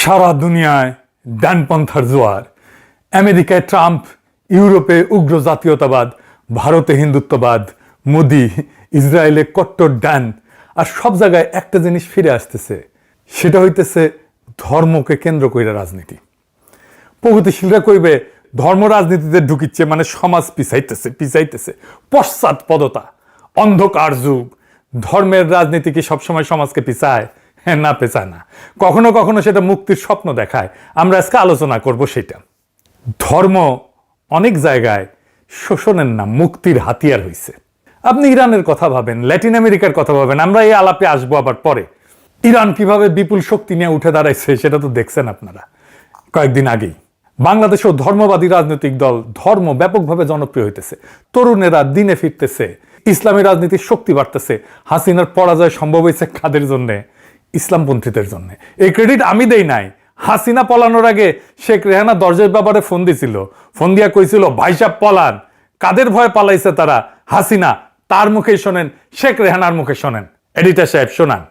সারা দুনিয়ায় ডানপন্থার জোয়ার। আমেরিকায় ট্রাম্প, ইউরোপে উগ্র জাতীয়তাবাদ, ভারতে হিন্দুত্ববাদ, মোদি, ইসরায়েলে কট্টর ডান। আর সব জায়গায় একটা জিনিস ফিরে আসতেছে, সেটা হইতেছে ধর্মকে কেন্দ্র করে রাজনীতি। প্রগতিশীলরা কইবে ধর্ম রাজনীতিতে ঢুকিচ্ছে, মানে সমাজ পিছাইতেছে। পশ্চাৎপদতা, অন্ধকার যুগ। ধর্মের রাজনীতি কি সবসময় সমাজকে পিছায়? হ্যাঁ, না, পেছায় না। কখনো কখনো সেটা মুক্তির স্বপ্ন দেখায়। আমরা আজকে আলোচনা করব সেটা। ধর্ম অনেক জায়গায় শোষণের নাম মুক্তির হাতিয়ার হয়েছে। আপনি ইরানের কথা ভাবেন, ল্যাটিন আমেরিকার কথা ভাবেন, আমরা এই আলাপে আসবো আবার পরে। ইরান কিভাবে বিপুল শক্তি নিয়ে উঠে দাঁড়াইছে সেটা তো দেখছেন আপনারা কয়েকদিন আগেই। বাংলাদেশেও ধর্মবাদী রাজনৈতিক দল, ধর্ম ব্যাপকভাবে জনপ্রিয় হইতেছে। তরুণেরা দিনে ফিরতেছে, ইসলামী রাজনীতির শক্তি বাড়তেছে। হাসিনার পরাজয় সম্ভব হয়েছে কাদের জন্যে? ইসলামপন্থীদের জন্য। এই ক্রেডিট আমি দেই নাই। হাসিনা পলানোর আগে শেখ রেহানা দরজার ব্যাপারে ফোন দিছিল, ফোন দিয়া কইছিল ভাই সাহেব পলান। কাদের ভয়ে পালাইছে তারা? হাসিনা। তার মুখে শোনেন, শেখ রেহানার মুখে শোনেন। এডিটর সাহেব শোনান।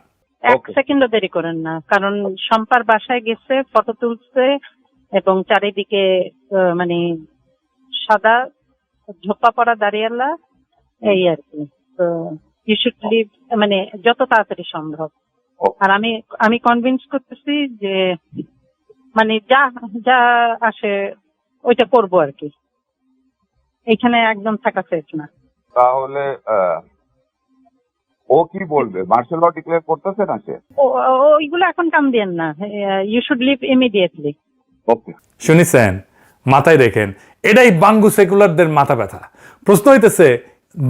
এক সেকেন্ডও দেরি করেন না, কারণ শম্পার বাসায় গেছে, ফটো তুলছে এবং চারিদিকে মানে সাদা ঝোপা পড়া দাঁড়িয়ালা, এই আর কি। তো ইউ শুড লিভ, মানে যত তাড়াতাড়ি সম্ভব। আর আমি কনভিন্স করতেছি যে মানে যা যা আসে ওইটা করবো আর কি। এখানে একদম থাকা সেফ না। তাহলে ও কি বলবে? মার্শাল ল ডিক্লেয়ার করতেছে না সে? ওইগুলো এখন কাম দিয়েন না। You should leave immediately. Okay, শুনেছেন? মাথায় রেখেন, এটাই বাঙ্গু সেকুলারদের মাথা ব্যথা। প্রশ্ন হইতেছে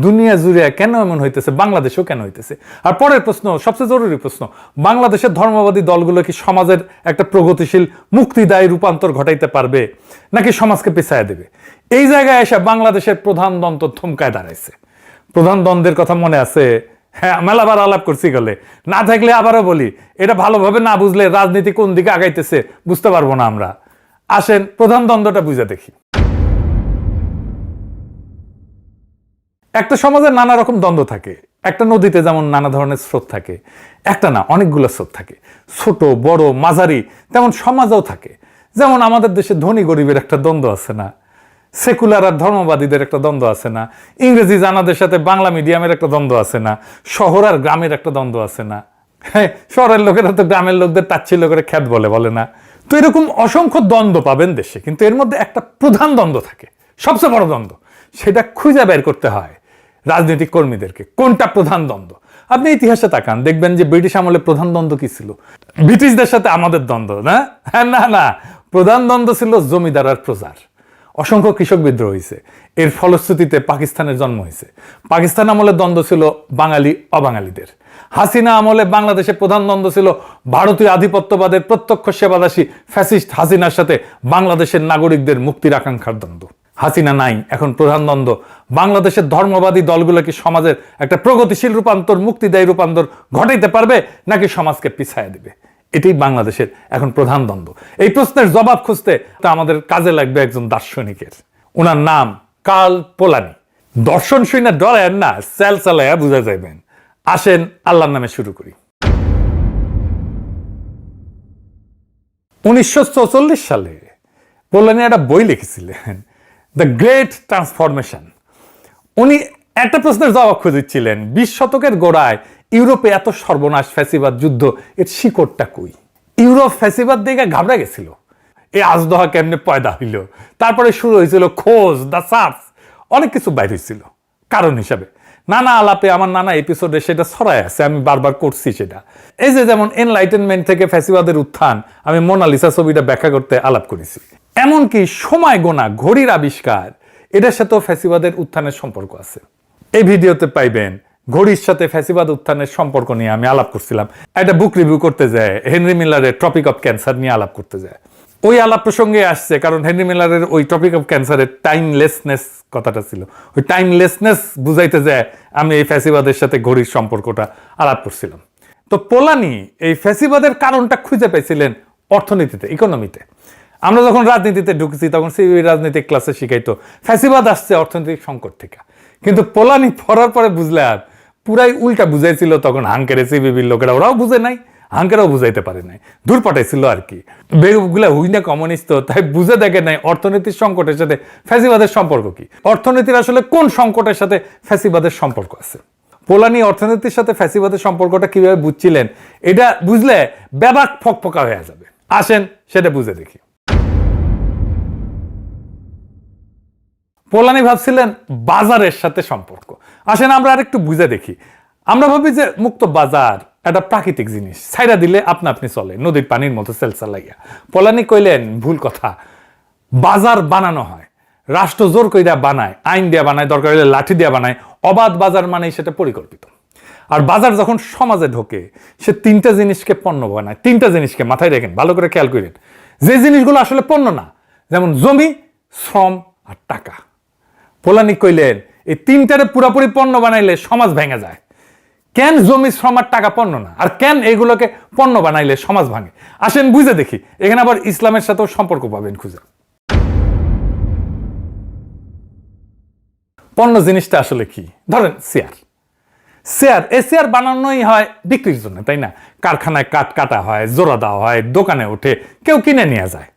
দুনিয়া জুড়ে কেন এমন হইতেছে, বাংলাদেশেও কেন হইতেছে? আর পরের প্রশ্ন, সবচেয়ে জরুরি প্রশ্ন, বাংলাদেশের ধর্মবাদী দলগুলো কি সমাজের একটা প্রগতিশীল মুক্তিদায়ী রূপান্তর ঘটাইতে পারবে, নাকি সমাজকে পেছায় দেবে? এই জায়গায় এসে বাংলাদেশের প্রধান দ্বন্দ্ব থমকায় দাঁড়াইছে। প্রধান দ্বন্দ্বের কথা মনে আছে? হ্যাঁ, মেলাবার আলাপ করছি গেলে, না থাকলে আবারও বলি, এটা ভালোভাবে না বুঝলে রাজনীতি কোন দিকে আগাইতেছে বুঝতে পারবো না আমরা। আসেন প্রধান দ্বন্দ্বটা বুঝে দেখি। একটা সমাজে নানা রকম দ্বন্দ্ব থাকে। একটা নদীতে যেমন নানা ধরনের স্রোত থাকে, একটা না অনেকগুলো স্রোত থাকে, ছোট বড় মাঝারি। তেমন সমাজেও থাকে। যেমন আমাদের দেশে ধনী গরিবের একটা দ্বন্দ্ব আছে না, সেকুলার আর ধর্মবাদীদের একটা দ্বন্দ্ব আছে না, ইংরেজি জানাদের সাথে বাংলা মিডিয়ামের একটা দ্বন্দ্ব আছে না, শহর আর গ্রামের একটা দ্বন্দ্ব আছে না। হ্যাঁ, শহরের লোকেরা তো গ্রামের লোকদের তাচ্ছিল্য করে খ্যাত বলে না। তো এরকম অসংখ্য দ্বন্দ্ব পাবেন দেশে, কিন্তু এর মধ্যে একটা প্রধান দ্বন্দ্ব থাকে, সবচেয়ে বড় দ্বন্দ্ব। সেটা খুঁজে বের করতে হয় রাজনৈতিক কর্মীদেরকে, কোনটা প্রধান দ্বন্দ্ব। আপনি ইতিহাসে তাকান, দেখবেন যে ব্রিটিশ আমলে প্রধান দ্বন্দ্ব কি ছিল? ব্রিটিশদের সাথে আমাদের দ্বন্দ্ব না? হ্যাঁ, না, প্রধান দ্বন্দ্ব ছিল জমিদার আর প্রজার। অসংখ্য কৃষক বিদ্রোহ হয়েছে, এর ফলশ্রুতিতে পাকিস্তানের জন্ম হয়েছে। পাকিস্তান আমলে দ্বন্দ্ব ছিল বাঙালি অবাঙালিদের। হাসিনা আমলে বাংলাদেশে প্রধান দ্বন্দ্ব ছিল ভারতীয় আধিপত্যবাদের প্রত্যক্ষ সেবাদাসী ফ্যাসিস্ট হাসিনার সাথে বাংলাদেশের নাগরিকদের মুক্তির আকাঙ্ক্ষার দ্বন্দ্ব। হাসিনা নাই, এখন প্রধান দ্বন্দ্ব বাংলাদেশের ধর্মবাদী দলগুলো কি সমাজের একটা প্রগতিশীল রূপান্তর, মুক্তিদায়ী রূপান্তর ঘটাইতে পারবে, নাকি সমাজকে পিছায় দিবে? এটাই বাংলাদেশের এখন প্রধান দ্বন্দ্ব। এই প্রশ্নের জবাব খুঁজতে তা আমাদের কাজে লাগবে একজন দার্শনিকের। ওনার নাম কার্ল পোলানি। দর্শন শুনে ডরেন না, সেল চালাইয়া বুঝা যাইবেন। আসেন আল্লাহর নামে শুরু করি। 1944 সালে পোলানি একটা বই লিখেছিলেন, দ্য গ্রেট ট্রান্সফরমেশন। উনি একটা প্রশ্নের জবাব খুঁজেছিলেন, 20 শতকের গোড়ায় ইউরোপে এত সর্বনাশ, ফ্যাসিবাদ, যুদ্ধ, এর শিকড়টা কই? ইউরোপ ফ্যাসিবাদ দেখে ঘাবড়া গেছিল। এই আজদহা কেমনে পয়দা হইল? তারপরে শুরু হয়েছিল খোঁজ, দ্য সার্চ, অনেক কিছু বাইর হয়েছিল কারণ হিসাবে। নানা আলাপে আমার নানা এপিসোডে সেটা ছড়ায় আছে, আমি বারবার করছি সেটা। এই যে যেমন এনলাইটেনমেন্ট থেকে ফ্যাসিবাদের উত্থান, আমি মোনালিসা ছবিটা ব্যাখ্যা করতে আলাপ করেছি। এমনকি সময় গোনা ঘড়ির আবিষ্কার, এটার সাথেও ফ্যাসিবাদের উত্থানের সম্পর্ক আছে। এই ভিডিওতে পাইবেন ঘড়ির সাথে ফ্যাসিবাদ উত্থানের সম্পর্ক নিয়ে আমি আলাপ করছিলাম। একটা বুক রিভিউ করতে যায়, হেনরি মিলারের টপিক অফ ক্যান্সার নিয়ে আলাপ করতে যায়। ওই আলাপ প্রসঙ্গে আসছে কারণ হেনরি মিলারের ওই টপিক অফ ক্যান্সারের টাইমলেসনেস কথাটা ছিল। ওই টাইমলেসনেস বুঝাইতে যায় আমি এই ফ্যাসিবাদের সাথে ঘড়ির সম্পর্কটা আলাপ করছিলাম। তো পোলানি এই ফ্যাসিবাদের কারণটা খুঁজে পেয়েছিলেন অর্থনীতিতে, ইকোনমিতে। আমরা যখন রাজনীতিতে ঢুকেছি তখন সিবি রাজনৈতিক ক্লাসে শিখাইতো ফ্যাসিবাদ আসছে অর্থনৈতিক সংকট থেকে, কিন্তু পোলানি পড়ার পরে বুঝলে আর পুরাই উল্টা বুঝাইছিল। তখন হাঙ্কেরে সিবিবির লোকেরা, ওরাও বুঝে নাই, আঙ্কেরাও বুঝাইতে পারে নাই, দূর পাঠাইছিল আর কি। বেগুলা হুইনা কমিউনিস্ট, তাই বুঝে দেখে নাই অর্থনীতির সংকটের সাথে ফ্যাসিবাদের সম্পর্ক কি, অর্থনীতির আসলে কোন সংকটের সাথে ফ্যাসিবাদের সম্পর্ক আছে। পোলানি অর্থনীতির সাথে ফ্যাসিবাদের সম্পর্কটা কিভাবে বুঝছিলেন, এটা বুঝলে ব্যাপক ফকফকা হয়ে যাবে। আসেন সেটা বুঝে দেখি। পোলানি ভাবছিলেন বাজারের সাথে সম্পর্ক। আসেন আমরা আরেকটু বুঝে দেখি। আমরা ভাবি যে মুক্ত বাজার একটা প্রাকৃতিক জিনিস, ছাইরা দিলে আপনা আপনি চলে, নদীর পানির মতো সেলসালাইয়া। পোলানি কইলেন ভুল কথা, বাজার বানানো হয়, রাষ্ট্র জোর কইরা বানায়, আইন দিয়া বানায়, দরকার হলে লাঠি দিয়া বানায়। অবাধ বাজার মানেই সেটা পরিকল্পিত। আর বাজার যখন সমাজে ঢোকে, সে তিনটা জিনিসকে পণ্য বানায়। তিনটা জিনিসকে মাথায় রাখেন, ভালো করে খেয়াল করেন, যে জিনিসগুলো আসলে পণ্য না, যেমন জমি, শ্রম আর টাকা। পোলানি কইলেন এই তিনটারে পুরাপুরি পণ্য বানাইলে সমাজ ভেঙে যায়। কেন জমি, শ্রম আর টাকা পণ্য না, আর কেন এগুলোকে পণ্য বানাইলে সমাজ ভাঙে? আসেন বুঝে দেখি। এখানে আবার ইসলামের সাথেও সম্পর্ক পাবেন খুঁজে। পণ্য জিনিসটা আসলে কি? ধরেন চেয়ার। এই চেয়ার বানানোই হয় বিক্রির জন্য, তাই না? কারখানায় কাঠ কাটা হয়, জোড়া দেওয়া হয়, দোকানে ওঠে, কেউ কিনে নিয়ে যায়।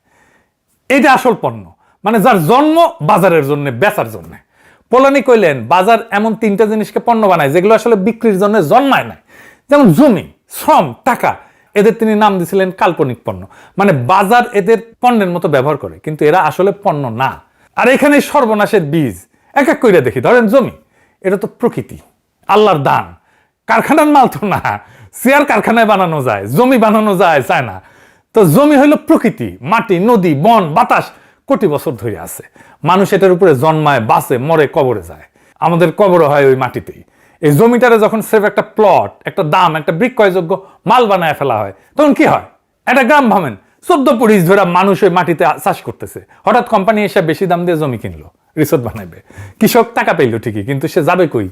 এটা আসল পণ্য, মানে যার জন্ম বাজারের জন্য, বেচার জন্য। পোলানি কইলেন বাজার এমন তিনটা জিনিসকে পণ্য বানায় যেগুলো আসলে বিক্রির জন্য জন্মায় নাই। যেমন জমি, শ্রম, টাকা। এদের তিনি নাম দিয়েছিলেন কাল্পনিক পণ্য, মানে বাজার এদের পণ্যের মতো ব্যবহার করে, কিন্তু এরা আসলে পণ্য না। আর এখানে সর্বনাশের বীজ এক এক কইরা দেখি। ধরেন জমি, এটা তো প্রকৃতি, আল্লাহর দান, কারখানার মাল তো না। চেয়ার কারখানায় বানানো যায়, জমি বানানো যায় চায় না। তো জমি হইল প্রকৃতি, মাটি, নদী, বন, বাতাস কোটি বছর ধরে আছে। মানুষ এটার উপরে জন্মায়, বাঁচে, মরে, কবরে যায়। আমাদের কবর হয় ওই মাটিতেই। এই জমিটারে যখন সেফ একটা প্লট, একটা দাম, একটা বিক্রয়যোগ্য মাল বানায় ফেলা হয়, তখন কি হয়? একটা গ্রাম ভাবেন, 14-20 ধরে মানুষ ওই মাটিতে চাষ করতেছে। হঠাৎ কোম্পানি এসে বেশি দাম দিয়ে জমি কিনলো, রিসোর্ট বানাইবে। কৃষক টাকা পেইলো ঠিকই, কিন্তু সে যাবে কই?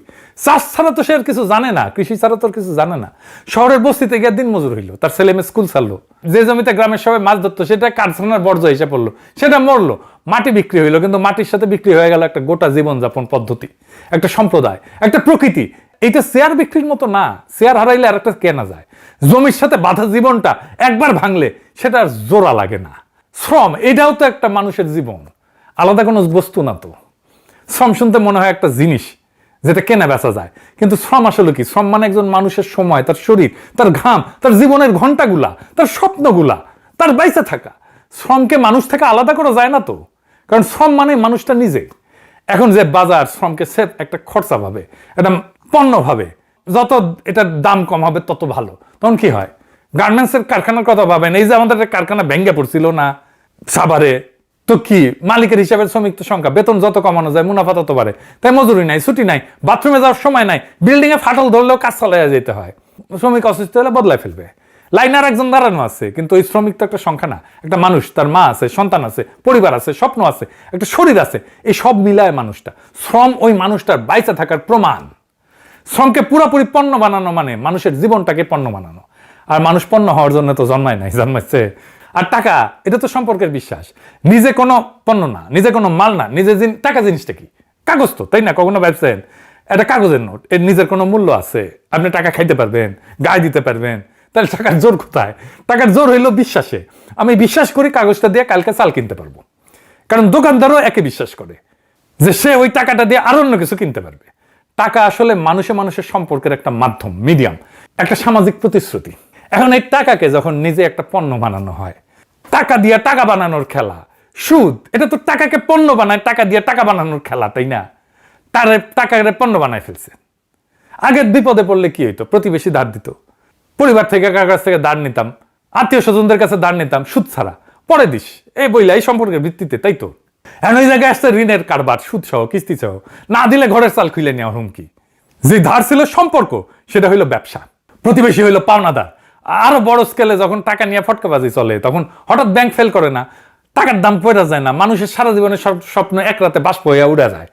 চাষ ছাড়া তো সে আর কিছু জানে না, কৃষি ছাড়া তো কিছু জানে না। শহরের বস্তিতে গিয়ে দিন মজুর হইলো, তার ছেলে মেয়ে স্কুল ছাড়লো। যে জমিতে গ্রামের সবাই মাছ ধরতো সেটা কারখানার বর্জ্য এসে পড়লো, সেটা মরলো। মাটি বিক্রি হইলো, কিন্তু মাটির সাথে বিক্রি হয়ে গেল একটা গোটা জীবনযাপন পদ্ধতি, একটা সম্প্রদায়, একটা প্রকৃতি। এইটা শেয়ার বিক্রির মতো না। শেয়ার হারাইলে আর একটা কেনা যায়। জমির সাথে বাঁধা জীবনটা একবার ভাঙলে সেটা আর জোড়া লাগে না। শ্রম, এটাও তো একটা মানুষের জীবন, আলাদা কোনো বস্তু না তো। শ্রম শুনতে মনে হয় একটা জিনিস যেটা কেনা বেচা যায়, কিন্তু শ্রম আসলে কি? শ্রম মানে একজন মানুষের সময়, তার শরীর, তার ঘাম, তার জীবনের ঘন্টাগুলা, তার স্বপ্নগুলা, তার বাইসে থাকা। শ্রমকে মানুষ থেকে আলাদা করা যায় না তো, কারণ শ্রম মানে মানুষটা নিজে। এখন যে বাজার শ্রমকে সেফ একটা খরচা ভাবে, একটা পণ্য ভাবে, যত এটার দাম কম হবে তত ভালো। তখন কি হয়? গার্মেন্টসের কারখানার কথা ভাবেন, এই যে আমাদের কারখানা ভেঙে পড়ছিল না সাভারে, তো কি মালিকের হিসাবে শ্রমিকদের সংখ্যা, বেতন যত কমানো যায় মুনাফা তত বাড়ে, তাই মজুরি নাই, ছুটি নাই, বাথরুমে যাওয়ার সময় নাই, বিল্ডিং এ ফাটল ধরলেও কাজ চালাইয়া যেতে হয়। শ্রমিক অসুস্থ হলে বদলায় ফেলবে, লাইনার একজন দাঁড়ানো আছে, কিন্তু ওই শ্রমিক তো একটা সংখ্যা না, একটা মানুষ, তার মা আছে, সন্তান আছে, পরিবার আছে, স্বপ্ন আছে, একটা শরীর আছে। এই সব মিলায় মানুষটা। শ্রম ওই মানুষটার বাইচা থাকার প্রমাণ। শ্রমকে পুরোপুরি পণ্য বানানো মানে মানুষের জীবনটাকে পণ্য বানানো। আর মানুষ পণ্য হওয়ার জন্য তো জন্মায় নাই, জন্মাচ্ছে। আর টাকা, এটা তো সম্পর্কের বিশ্বাস। নিজে কোনো পণ্য না, নিজে কোনো মাল না, নিজে টাকা জিনিসটা কি? কাগজ তো, তাই না? কখনো ভাবছেন এটা কাগজের নোট, এর নিজের কোনো মূল্য আছে? আপনি টাকা খাইতে পারবেন, গায়ে দিতে পারবেন, তাহলে টাকার জোর কোথায়? টাকার জোর হইলো বিশ্বাসে। আমি বিশ্বাস করি কাগজটা দিয়ে কালকে চাল কিনতে পারবো, কারণ দোকানদারও একে বিশ্বাস করে যে সে ওই টাকাটা দিয়ে আরো অন্য কিছু কিনতে পারবে। টাকা আসলে মানুষে মানুষের সম্পর্কের একটা মাধ্যম, মিডিয়াম, একটা সামাজিক প্রতিশ্রুতি। এখন এই টাকাকে যখন নিজে একটা পণ্য বানানো হয়, টাকা দিয়ে টাকা বানানোর খেলা, সুদ, এটা তো টাকাকে পণ্য বানায়, টাকা দিয়ে টাকা বানানোর খেলা, তাই না? তার টাকাকে পণ্য বানায় ফেলছে। আগের বিপদে পড়লে কি হইতো? প্রতিবেশী ধার দিত, পরিবার থেকে কার কাছ থেকে ধার নিতাম, আত্মীয় স্বজনদের কাছে ধার নিতাম, সুদ ছাড়া, পরে দিস, এই বইলা, এই সম্পর্কের ভিত্তিতে, তাই তো? এখন ওই জায়গায় আসছে ঋণের কারবার, সুদ সহ, কিস্তি সহ, না দিলে ঘরের চাল খুলে নেওয়া হুমকি। যে ধার ছিল সম্পর্ক, সেটা হইলো ব্যবসা। প্রতিবেশী হইলো পাওনাদার। আরো বড় স্কেলে যখন টাকা নিয়ে ফটকাবাজি চলে, তখন হঠাৎ ব্যাংক ফেল করে না, টাকার দাম পড়া যায় না, মানুষের সারা জীবনের স্বপ্ন এক রাতে বাষ্প হইয়া উড়া যায়।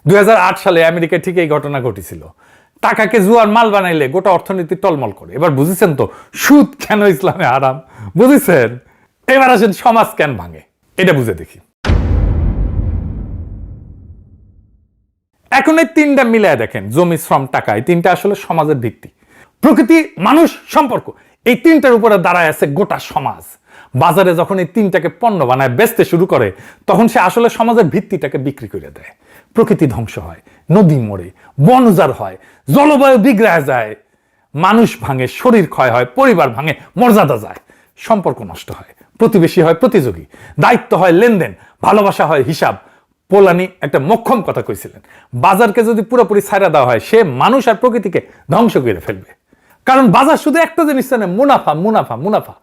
2008 সালে আমেরিকায় ঠিক এই ঘটনা ঘটেছিল। টাকাকে জুয়ার মাল বানাইলে গোটা অর্থনীতি টলমল করে। এবার বুঝেছেন তো সুদ কেন ইসলামে হারাম? বুঝেছেন? এবার আসেন সমাজ কেন ভাঙে, এটা বুঝে দেখি। এখন এই তিনটা মিলায় দেখেন, জমি, শ্রম, টাকা, এই তিনটা আসলে সমাজের ভিত্তি। প্রকৃতি, মানুষ, সম্পর্ক, এই তিনটার উপরে দাঁড়ায় আছে গোটা সমাজ। বাজারে যখন এই তিনটাকে পণ্য বানায় বেচতে শুরু করে, তখন সে আসলে সমাজের ভিত্তিটাকে বিক্রি করে দেয়। প্রকৃতি ধ্বংস হয়, নদী মরে, বন উজাড় হয়, জলবায়ু বিগড়ে যায়, মানুষ ভাঙে, শরীর ক্ষয় হয়, পরিবার ভাঙে, মর্যাদা যায়, সম্পর্ক নষ্ট হয়, প্রতিবেশী হয় প্রতিযোগী, দায়িত্ব হয় লেনদেন, ভালোবাসা হয় হিসাব। পোলানি একটা মোক্ষম কথা কইছিলেন, বাজারকে যদি পুরোপুরি ছাইড়া দেওয়া হয়, সে মানুষ আর প্রকৃতিকে ধ্বংস করে ফেলবে। কারণ বাজার শুধু একটা জিনিস চেনে, মুনাফা মুনাফা মুনাফা।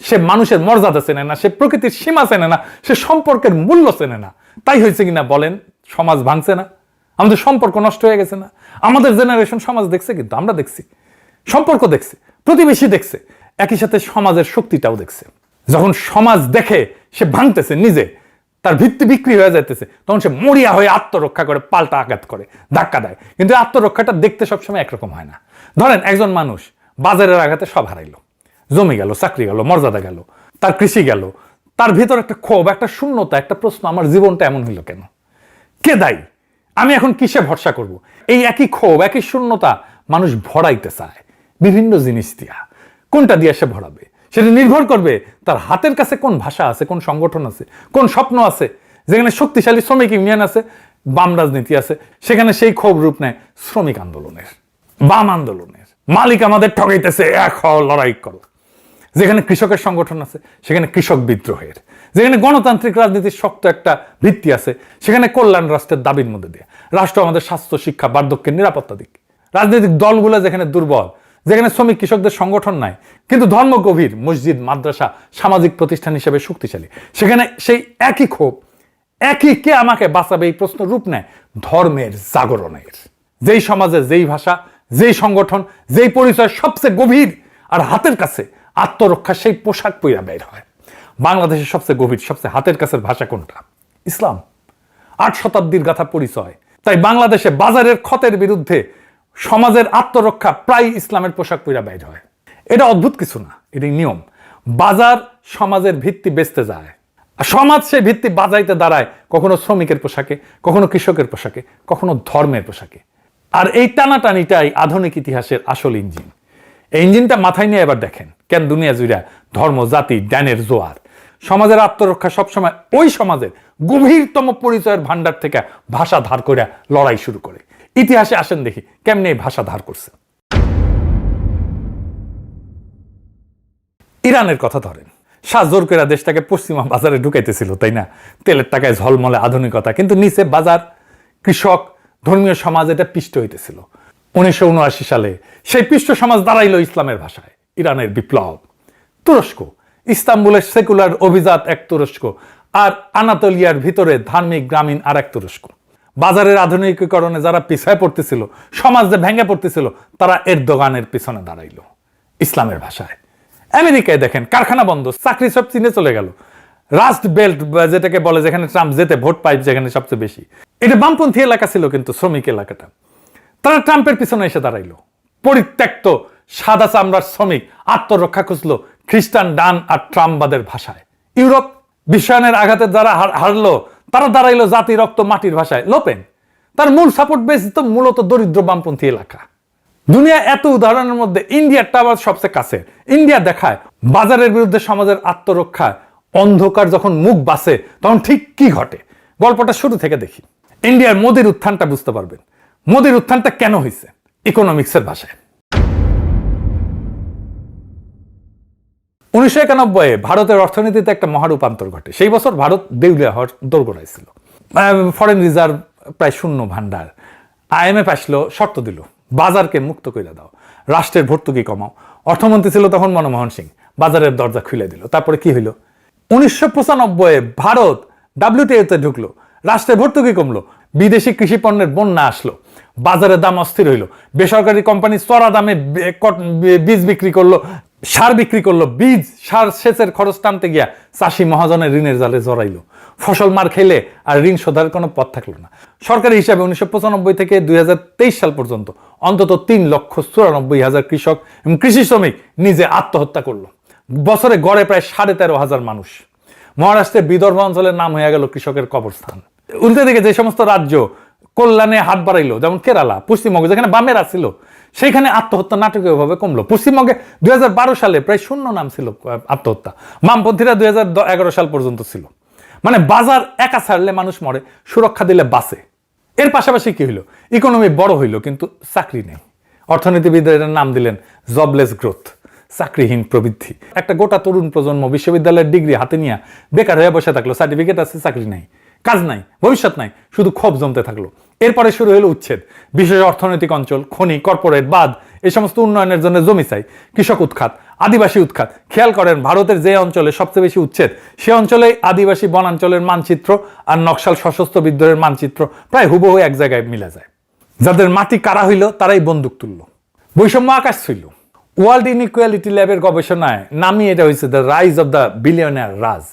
সে মানুষের মর্যাদা চেনে না, সে প্রকৃতির সীমা চেনে না, সে সম্পর্কের মূল্য চেনে না। তাই হয়েছে কিনা বলেন, সমাজ ভাঙছে না, আমাদের সম্পর্ক নষ্ট হয়ে গেছে না। আমাদের জেনারেশন সমাজ দেখছে, কিন্তু আমরা দেখছি, সম্পর্ক দেখছে, প্রতিবেশী দেখছে, একই সাথে সমাজের শক্তিটাও দেখছে। যখন সমাজ দেখে সে ভাঙতেছে নিজে, তার ভিত্তি বিক্রি হয়ে যাইতেছে, তখন সে মরিয়া হয়ে আত্মরক্ষা করে, পাল্টা আঘাত করে, ধাক্কা দেয়। কিন্তু আত্মরক্ষাটা দেখতে সবসময় একরকম হয় না। ধরেন একজন মানুষ বাজারের আঘাতে সব হারাইলো, জমি গেল, চাকরি গেল, মর্যাদা গেল, তার কৃষি গেল, তার ভিতর একটা ক্ষোভ, একটা শূন্যতা, একটা প্রশ্ন, আমার জীবনটা এমন হইল কেন, কে দায়ী, আমি এখন কিসে ভরসা করব? এই একই ক্ষোভ, একই শূন্যতা মানুষ ভরাইতে চায় বিভিন্ন জিনিস দিয়া। কোনটা দিয়ে সে ভরাবে সেটা নির্ভর করবে তার হাতের কাছে কোন ভাষা আছে, কোন সংগঠন আছে, কোন স্বপ্ন আছে। যেখানে শক্তিশালী শ্রমিক ইউনিয়ন আছে, বাম রাজনীতি আছে, সেখানে সেই ক্ষোভ রূপ নেয় শ্রমিক আন্দোলনের, বাম আন্দোলনের। মালিক আমাদের ঠকাইতেছে, এক হও, লড়াই করো। যেখানে কৃষকের সংগঠন আছে, সেখানে কৃষক বিদ্রোহের। যেখানে গণতান্ত্রিক রাজনীতির শক্ত একটা ভিত্তি আছে, সেখানে কল্যাণ রাষ্ট্রের দাবির মধ্যে দিয়ে রাষ্ট্র আমাদের স্বাস্থ্য, শিক্ষা, বার্ধক্যের নিরাপত্তা দিক। রাজনৈতিক দলগুলো যেখানে দুর্বল, যেখানে শ্রমিক কৃষকদের সংগঠন নাই, কিন্তু ধর্ম গভীর, মসজিদ, মাদ্রাসা সামাজিক প্রতিষ্ঠান হিসেবে শক্তিশালী, সেখানে সেই একই ক্ষোভ, একই কে আমাকে বাঁচাবে এই প্রশ্ন রূপ নেয় ধর্মের জাগরণের। যেই সমাজে যেই ভাষা, যেই সংগঠন, যেই পরিচয় সবচেয়ে গভীর আর হাতের কাছে, আত্মরক্ষা সেই পোশাক পইরা বের হয়। বাংলাদেশের সবচেয়ে গভীর, সবচেয়ে হাতের কাছের ভাষা কোনটা? ইসলাম। 8 শতাব্দীর গাথা পরিচয়। তাই বাংলাদেশে বাজারের ক্ষতের বিরুদ্ধে সমাজের আত্মরক্ষা প্রায় ইসলামের পোশাক পইরা বের হয়। এটা অদ্ভুত কিছু না, এটাই নিয়ম। বাজার সমাজের ভিত্তি বেচতে যায়, আর সমাজ সেই ভিত্তি বাজাইতে দাঁড়ায় কখনো শ্রমিকের পোশাকে, কখনো কৃষকের পোশাকে, কখনো ধর্মের পোশাকে। আর এই টানাটানিটাই আধুনিক ইতিহাসের আসল ইঞ্জিন। এই ইঞ্জিনটা মাথায় নিয়ে এবার দেখেন কেন দুনিয়া জুড়ে ধর্ম, জাতি, জ্ঞানের জোয়ার। সমাজের আত্মরক্ষা সবসময় ওই সমাজের গভীরতম পরিচয়ের ভান্ডার থেকে ভাষা ধার করে লড়াই শুরু করে। ইতিহাসে আসেন দেখি কেমনে এই ভাষা ধার করছে। ইরানের কথা ধরেন, শাহ জোর করে দেশটাকে পশ্চিমা বাজারে ঢুকাইতেছিল, তাই না? তেলের টাকায় ঝলমলে আধুনিকতা, কিন্তু নিচে বাজার, কৃষক, ধর্মীয় সমাজ এটা পিষ্ট হইতেছিল। 1979 সালে সেই পিষ্ট সমাজ দাঁড়াইল ইসলামের ভাষায়। ইরানের বিপ্লব। তুরস্ক, ইস্তাম্বুলের সেকুলার অভিজাত এক তুরস্ক, আর আনাতোলিয়ার ভিতরে ধার্মিক গ্রামীণ আর এক তুরস্ক। বাজারের আধুনিকীকরণে যারা পিছায় পড়তেছিল, সমাজ যে ভেঙে পড়তেছিল, তারা এরদোগানের পিছনে দাঁড়াইল ইসলামের ভাষায়। আমেরিকায় দেখেন কারখানা বন্ধ, চাকরি সব চীনে চলে গেল। রাস্ট বেল্ট যেটাকে বলে, যেখানে ট্রাম্প যেতে ভোট পায়, যেখানে সবচেয়ে বেশি, এটা বামপন্থী এলাকা ছিল, কিন্তু শ্রমিক এলাকাটা। তারা ট্রাম্পের পিছনে এসে দাঁড়াইল। পরিত্যক্ত সাদা চামড়ার শ্রমিক আত্মরক্ষা খুঁজলো খ্রিস্টান ডান আর ট্রাম্পবাদের ভাষায়। ইউরোপ বিশ্বায়নের আঘাতে যারা হারলো, তারা দাঁড়াইলো জাতি, রক্ত, মাটির ভাষায়। লোপেন তার মূল সাপোর্ট বেস তো মূলত দরিদ্র বামপন্থী এলাকা। দুনিয়া এত উদাহরণের মধ্যে ইন্ডিয়ারটা আবার সবচেয়ে কাছে। ইন্ডিয়া দেখায় বাজারের বিরুদ্ধে সমাজের আত্মরক্ষায় অন্ধকার যখন মুখ বাসে, তখন ঠিক কি ঘটে। গল্পটা শুরু থেকে দেখি। ইন্ডিয়ার মোদির উত্থানটা বুঝতে পারবেন। মোদির উত্থানটা কেন হয়েছে? ইকোনমিক্সের ভাষায়। 1991-এ ভারতের অর্থনীতিতে একটা মহারূপান্তর ঘটে। সেই বছর ভারত দেউলিয়া হওয়ার দোরগোড়ায় ছিল। ফরেন রিজার্ভ প্রায় শূন্য ভান্ডার। IMF আসলো, শর্ত দিল, বাজারকে মুক্ত করে দাও, রাষ্ট্রের ভর্তুকি কমাও। অর্থমন্ত্রী ছিল তখন মনমোহন সিং। বাজারের দরজা খুলে দিল। তারপরে কি হইল? 1995-এ ভারত WTO-তে ঢুকলো, রাষ্ট্রের ভর্তুকি কমলো, বিদেশি কৃষি পণ্যের বন্যা আসলো, বাজারের দাম অস্থির হইল, বেসরকারি কোম্পানি চড়া দামে বীজ বিক্রি করলো, সার বিক্রি করলো, বীজ সার সেচের খরচ টানতে গিয়া চাষি মহাজনের ঋণের জালে জড়াইলো। ফসল মার খেলে আর ঋণ শোধার কোনো পথ থাকলো না। সরকারি হিসাবে 1995 থেকে 2023 সাল পর্যন্ত অন্তত 3,94,000 কৃষক এবং কৃষি শ্রমিক নিজে আত্মহত্যা করলো। বছরে গড়ে প্রায় 13,500 মানুষ। মহারাষ্ট্রের বিদর্ভ অঞ্চলের নাম হয়ে গেল কৃষকের কবরস্থান। উল্টে দিকে যে সমস্ত রাজ্য কল্যাণে হাত বাড়াইলো, যেমন কেরালা, পশ্চিমবঙ্গ, যেখানে বামেরা ছিল, সেইখানে আত্মহত্যা নাটকীয়ভাবে কমলো। পশ্চিমবঙ্গে 2012 সালে প্রায় শূন্য নাম ছিল আত্মহত্যা, বামপন্থীরা 2011 সাল পর্যন্ত ছিল। মানে বাজার একা ছাড়লে মানুষ মরে, সুরক্ষা দিলে বাঁচে। এর পাশাপাশি কি হইলো, ইকোনমি বড় হইলো কিন্তু চাকরি নেই। অর্থনীতিবিদদের নাম দিলেন জবলেস গ্রোথ, চাকরিহীন প্রবৃদ্ধি। একটা গোটা তরুণ প্রজন্ম বিশ্ববিদ্যালয়ের ডিগ্রি হাতে নিয়ে বেকার হয়ে বসে থাকলো, সার্টিফিকেট আছে, চাকরি নাই, কাজ নাই, ভবিষ্যৎ নাই, শুধু ক্ষোভ জমতে থাকলো। এরপরে শুরু হলো উচ্ছেদ, বিশেষ অর্থনৈতিক অঞ্চল, খনি, কর্পোরেট, বাঁধ, এই সমস্ত উন্নয়নের জন্য জমি চাই, কৃষক উৎখাত, আদিবাসী উৎখাত। খেয়াল করেন ভারতের যে অঞ্চলে সবচেয়ে বেশি উচ্ছেদ, সে অঞ্চলেই আদিবাসী বনাঞ্চলের মানচিত্র আর নকশাল সশস্ত্র বিদ্রোহের মানচিত্র প্রায় হুবহু এক জায়গায় মিলা যায়। যাদের মাটি কারা হইল তারাই বন্দুক তুলল, বৈষম্য আকাশ ছুঁইল। ওয়ার্ল্ড ইনইকুয়ালিটি ল্যাবের গবেষণায় নামই এটা হয়েছে the rise of the billionaire Raj,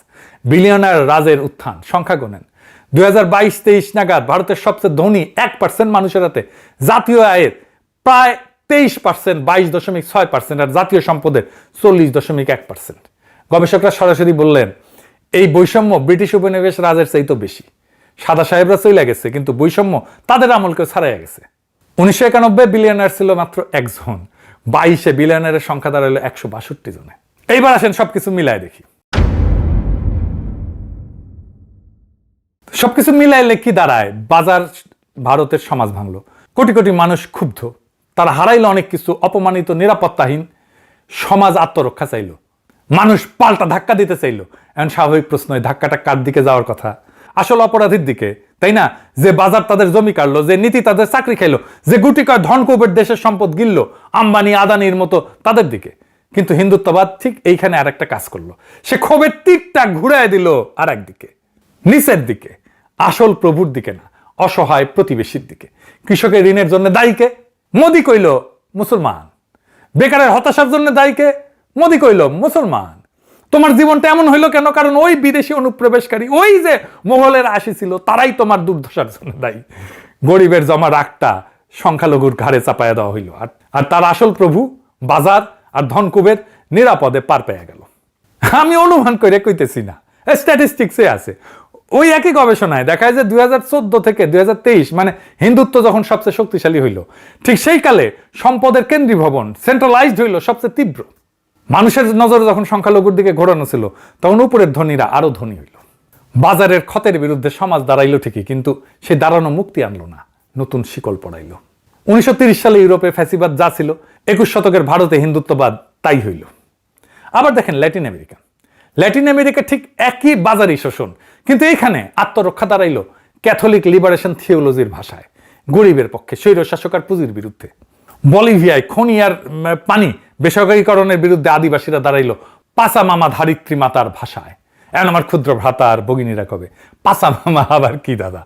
billionaire রাজের উত্থান। সংখ্যা গোনেন 2022-23 নাগাদ ভারতের সবচেয়ে ধনী 1% মানুষের হাতে জাতীয় আয়ের প্রায় 23%, 22.6%, আর জাতীয় সম্পদের 40.1%। গবেষকরা সরাসরি বললেন এই বৈষম্য ব্রিটিশ উপনিবেশ রাজের চাইতেও বেশি। সাদা সাহেবরা চলে গেছে কিন্তু বৈষম্য তাদের আমলকেও ছাড়াইয়া গেছে। 1991 বিলিয়নার ছিল মাত্র একজন, 22-এ বিলিয়নারের সংখ্যা দাঁড়ালো 162 জনে। এইবার আসেন সবকিছু মিলায় দেখি। সবকিছু মিলাইলে কি দাঁড়ায়? বাজার ভারতের সমাজ ভাঙলো, কোটি কোটি মানুষ ক্ষুব্ধ, তারা হারাইলো অনেক কিছু, অপমানিত, নিরাপত্তাহীন সমাজ আত্মরক্ষা চাইল, মানুষ পাল্টা ধাক্কা দিতে চাইল। এখন স্বাভাবিক প্রশ্ন, ধাক্কাটা কার দিকে যাওয়ার কথা? আসল অপরাধীর দিকে, তাই না? যে বাজার তাদের জমি কাটলো, যে নীতি তাদের চাকরি খাইলো, যে গুটি কয় ধনকুবের দেশের সম্পদ গিললো, আম্বানি আদানির মতো তাদের দিকে। কিন্তু হিন্দুত্ববাদ ঠিক এইখানে আর একটা কাজ করলো, সে ক্ষোভের তীরটা ঘুরায় দিল আর একদিকে, নিচের দিকে, আসল প্রভুর দিকে না, অসহায় প্রতিবেশীর দিকে। কৃষকের ঋণের জন্য দায়ীকে? মোদি কইল মুসলমান। বেকারের হতাশার জন্য দায়ীকে? মোদি কইল মুসলমান। তোমার জীবনটা এমন হইলো কেন? কারণ ওই বিদেশি অনুপ্রবেশকারী, ওই যে মোগলের আসি ছিল, তারাই তোমার দুর্দশার জন্য দায়ী। গরিবের জমা রাগটা সংখ্যালঘুর ঘাড়ে চাপায়া দেওয়া হইল, আর তার আসল প্রভু বাজার আর ধনকুবের নিরাপদে পার পেয়ে গেল। আমি অনুমান করে কইতেছি না, স্ট্যাটিস্টিক্সে আছে। ওই একই গবেষণায় দেখা যায় যে 2014 থেকে 2023, মানে হিন্দুত্ব যখন সবচেয়ে শক্তিশালী হইল, ঠিক সেই কালে সম্পদের কেন্দ্রীভবন সেন্ট্রালাইজড হইল সবচেয়ে তীব্র। মানুষের নজরে যখন সংখ্যালঘুর দিকে ঘোরানো ছিল, তখন উপরের ধনীরা আরো ধনী হইল। বাজারের ক্ষতের বিরুদ্ধে সমাজ দাঁড়াইলো ঠিকই, কিন্তু সে দাঁড়ানো মুক্তি আনলো না, নতুন শিকল পড়াইল। 1930 সালে ইউরোপে ফ্যাসিবাদ যা ছিল, 21 শতকের ভারতে হিন্দুত্ববাদ তাই হইল। আবার দেখেন ল্যাটিন আমেরিকা, ল্যাটিন আমেরিকা ঠিক একই বাজারি শোষণ, কিন্তু এইখানে আত্মরক্ষা দাঁড়াইল ক্যাথলিক লিবারেশন থিওলজির ভাষায়, গরিবের পক্ষে, স্বৈরশাসক আর পুঁজির বিরুদ্ধে। বলিভিয়ায় খনি আর পানি বেসরকারীকরণের বিরুদ্ধে আদিবাসীরা দাঁড়াইল পাসা মামা ধারিত্রী মাতার ভাষায়। এখন আমার ক্ষুদ্র ভ্রাতা আর ভগিনীরা কবে পাসা মামা আবার কি দাদা,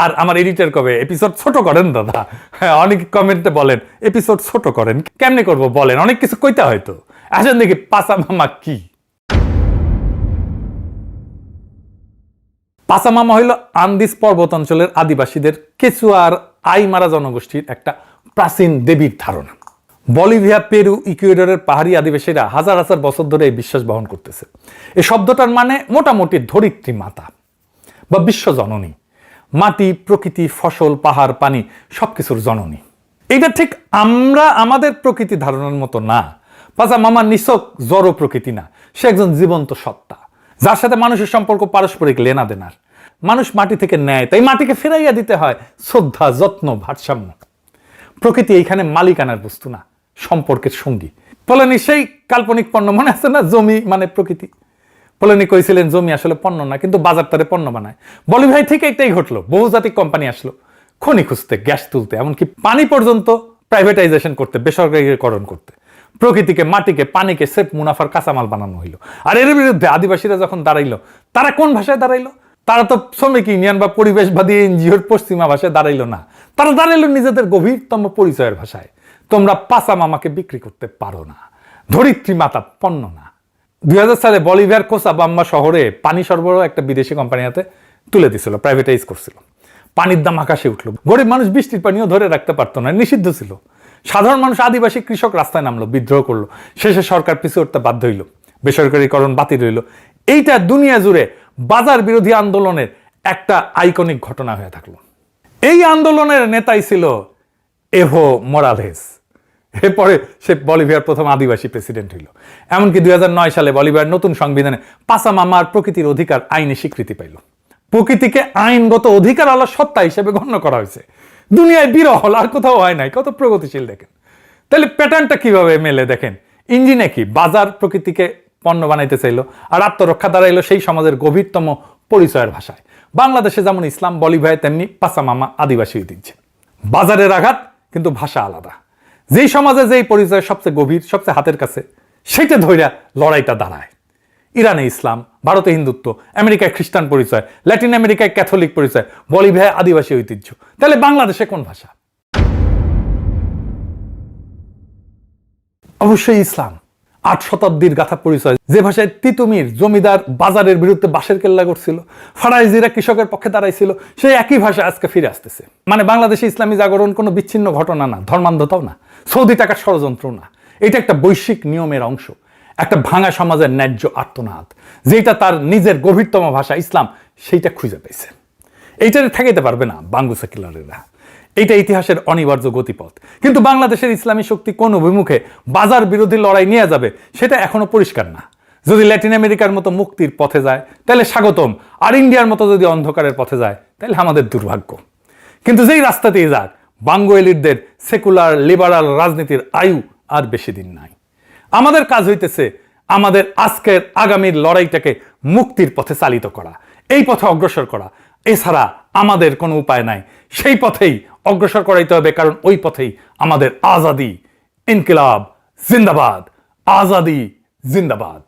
আর আমার এডিটর কবে এপিসোড ছোট করেন দাদা। হ্যাঁ, অনেক কমেন্টে বলেন এপিসোড ছোট করেন, কেমনে করবো বলেন, অনেক কিছু কইতে হয়তো। আসেন দেখি পাসা মামা কি। পাসা মামা হইল আন্দিজ পর্বত অঞ্চলের আদিবাসীদের কেচুয়া আর আইমারা জনগোষ্ঠীর একটা প্রাচীন দেবীর ধারণা। বলিভিয়া, পেরু, ইকুয়েডরের পাহাড়ি আদিবাসীরা হাজার হাজার বছর ধরে এই বিশ্বাস বহন করতেছে। এই শব্দটার মানে মোটামুটি ধরিত্রী মাতা বা বিশ্ব জননী, মাটি, প্রকৃতি, ফসল, পাহাড়, পানি সবকিছুর জননী। এটা ঠিক আমরা আমাদের প্রকৃতি ধারণার মতো না। পাসা মামা নিছক জড় প্রকৃতি না, সে একজন জীবন্ত সত্তা, যার সাথে মানুষের সম্পর্ক পারস্পরিক লেনা দেনার। মানুষ মাটি থেকে নেয়, তাই মাটিকে ফেরাইয়া দিতে হয় শ্রদ্ধা, যত্ন, ভারসাম্য। প্রকৃতি এইখানে মালিকানার বস্তু না, সম্পর্কের সঙ্গী। পোলানি সেই কাল্পনিক পণ্য, মনে আছে না, জমি মানে প্রকৃতি। পোলানি কইছিলেন জমি আসলে পণ্য না, কিন্তু বাজার তারে পণ্য বানায়। বলিভিয়ায় ঠিক এইটাই ঘটলো, বহুজাতিক কোম্পানি আসলো খনি খুঁজতে, গ্যাস তুলতে, এমনকি পানি পর্যন্ত প্রাইভেটাইজেশন করতে, বেসরকারীকরণ করতে। প্রকৃতিকে, মাটিকে, পানিকে সেফ মুনাফার কাঁচামাল বানানো হইলো। আর এর বিরুদ্ধে আদিবাসীরা যখন দাঁড়াইলো, তারা কোন ভাষায় দাঁড়াইলো? তারা তো শ্রমিক ইউনিয়ন বা পরিবেশবাদী এনজিওর পশ্চিমা ভাষায় দাঁড়াইলো না, তারা দাঁড়াইলো নিজেদের গভীরতম পরিচয়ের ভাষায়। তোমরা পাসা মামাকে বিক্রি করতে পারো না, ধরিত্রী মাতা পণ্য না। 2000 সালে বলিভিয়ার কোচাবাম্বা শহরে পানি সরবরাহ একটা বিদেশি কোম্পানির হাতে তুলে দিছিল, প্রাইভেটাইজ করছিল। পানির দাম আকাশে উঠলো, গরিব মানুষ বৃষ্টির পানিও ধরে রাখতে পারতো না, নিষিদ্ধ ছিল। সাধারণ মানুষ, আদিবাসী কৃষক রাস্তায় নামলো, বিদ্রোহ করলো। শেষে সরকার পিছু উঠতে বাধ্য হইল, বেসরকারীকরণ বাতিল হইল। এইটা দুনিয়া জুড়ে বাজার বিরোধী আন্দোলনের একটা আইকনিক ঘটনা হয়ে থাকলো। এই আন্দোলনের নেতাই ছিল এভো মোরালেস। এরপরে সে বলিভিয়ার প্রথম আদিবাসী প্রেসিডেন্ট হইল। এমনকি 2009 সালে বলিভিয়ার নতুন সংবিধানে পাসামামার প্রকৃতির অধিকার আইনি স্বীকৃতি পাইল। প্রকৃতিকে আইনগত অধিকার আলা সত্তা হিসেবে গণ্য করা হয়েছে। দুনিয়ায় বিরল, আর কোথাও হয় নাই। কত প্রগতিশীল দেখেন। তাহলে প্যাটার্নটা কিভাবে মেলে দেখেন। ইঞ্জিনে কি বাজার প্রকৃতিকে পণ্য বানাইতে চাইলো, আর আত্মরক্ষা দাঁড়াইলো সেই সমাজের গভীরতম পরিচয়ের ভাষায়। বাংলাদেশে যেমন ইসলাম, বলিভিয়ায় তেমনি পাসামামা আদিবাসী ঐতিহ্য। বাজারের আঘাত, কিন্তু ভাষা আলাদা। যেই সমাজে যেই পরিচয় সবচেয়ে গভীর, সবচেয়ে হাতের কাছে, সেটা ধইরা লড়াইটা দাঁড়ায়। ইরানে ইসলাম, ভারতে হিন্দুত্ব, আমেরিকায় খ্রিস্টান পরিচয়, ল্যাটিন আমেরিকায় ক্যাথলিক পরিচয়, বলিভিয়ায় আদিবাসী ঐতিহ্য। তাহলে বাংলাদেশে কোন ভাষা? অবশ্যই ইসলাম। 8 শতাব্দীর গাথা পরিচয়, যে ভাষায় তিতুমির জমিদার বাজারের বিরুদ্ধে বাঁশের কেল্লা করছিল, ফারাইজিরা কৃষকের পক্ষে দাঁড়াইছিল, সেই একই ভাষা আজকে ফিরে আসতেছে। মানে বাংলাদেশে ইসলামী জাগরণ কোনো বিচ্ছিন্ন ঘটনা না, ধর্মান্ধতাও না, সৌদি টাকার ষড়যন্ত্র না। এটা একটা বৈশ্বিক নিয়মের অংশ, একটা ভাঙা সমাজের ন্যায্য আর্তনাদ, যেটা তার নিজের গভীরতম ভাষা ইসলাম সেইটা খুঁজে পেয়েছে। এইটারে ঠেকাইতে পারবে না বাঙ্গু সেকুলারেরা। এইটা ইতিহাসের অনিবার্য গতিপথ। কিন্তু বাংলাদেশের ইসলামী শক্তি কোন অভিমুখে বাজার বিরোধী লড়াই নিয়ে যাবে সেটা এখনো পরিষ্কার না। যদি ল্যাটিন আমেরিকার মতো মুক্তির পথে যায় তাহলে স্বাগতম, আর ইন্ডিয়ার মতো যদি অন্ধকারের পথে যায় তাহলে আমাদের দুর্ভাগ্য। কিন্তু যেই রাস্তাতেই যাক, বাঙ্গু এলিটদের সেকুলার লিবারাল রাজনীতির আয়ু আর বেশি দিন নাই। আমাদের কাজ হইতেছে আমাদের আজকের আগামীর লড়াইটাকে মুক্তির পথে চালিত করা, এই পথে অগ্রসর করা। এছাড়া আমাদের কোনো উপায় নাই। সেই পথেই অগ্রসর করাইতে হবে, কারণ ওই পথেই আমাদের আজাদি। ইনকিলাব জিন্দাবাদ, আজাদি জিন্দাবাদ।